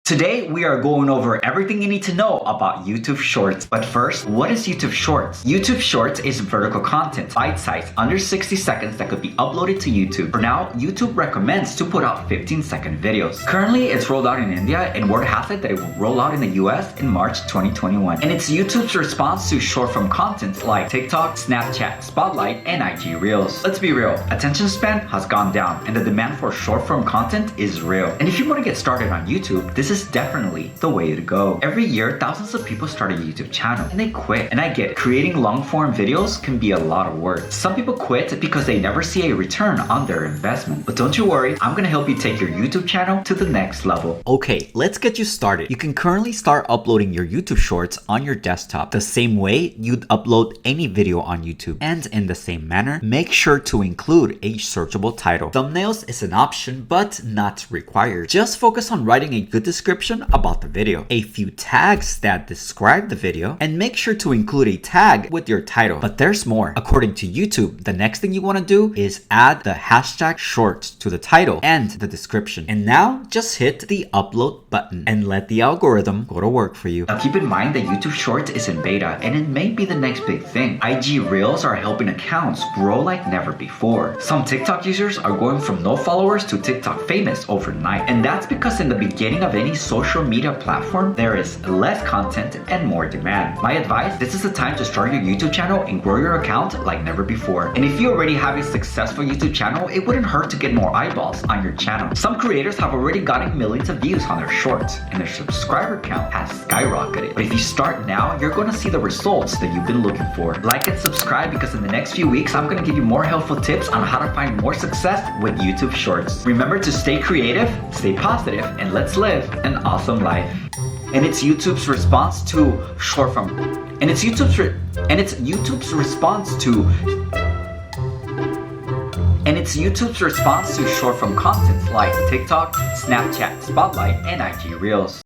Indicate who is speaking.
Speaker 1: Today, we are going over everything you need to know about YouTube Shorts. But first, what is YouTube Shorts? YouTube Shorts is vertical content, bite-sized, under 60 seconds that could be uploaded to YouTube. For now, YouTube recommends to put out 15-second videos. Currently, it's rolled out in India, and word has it that it will roll out in the US in March 2021. And it's YouTube's response to short-form content like TikTok, Snapchat, Spotlight, and IG Reels. Let's be real, attention span has gone down, and the demand for short-form content is real. And if you want to get started on YouTube, this is definitely the way to go. Every year, thousands of people start a YouTube channel and they quit. And I get it, creating long-form videos can be a lot of work. Some people quit because they never see a return on their investment. But don't you worry, I'm gonna help you take your YouTube channel to the next level.
Speaker 2: Okay, let's get you started. You can currently start uploading your YouTube Shorts on your desktop the same way you'd upload any video on YouTube. And in the same manner, make sure to include a searchable title. Thumbnails is an option, but not required. Just focus on writing a good description about the video, a few tags that describe the video, and make sure to include a tag with your title. But there's more. According to YouTube, the next thing you want to do is add the hashtag shorts to the title and the description. And now just hit the upload button and let the algorithm go to work for you.
Speaker 1: Now keep in mind that YouTube Shorts is in beta and it may be the next big thing. IG Reels are helping accounts grow like never before. Some TikTok users are going from no followers to TikTok famous overnight. And that's because in the beginning of any social media platform, there is less content and more demand. My advice, this is the time to start your YouTube channel and grow your account like never before. And if you already have a successful YouTube channel, it wouldn't hurt to get more eyeballs on your channel. Some creators have already gotten millions of views on their shorts and their subscriber count has skyrocketed. But if you start now, you're going to see the results that you've been looking for. Like and subscribe because in the next few weeks, I'm going to give you more helpful tips on how to find more success with YouTube Shorts. Remember to stay creative, stay positive, and let's live an awesome life. And it's YouTube's response to short form. And it's YouTube's response to short form content like TikTok, Snapchat, Spotlight, and IG Reels.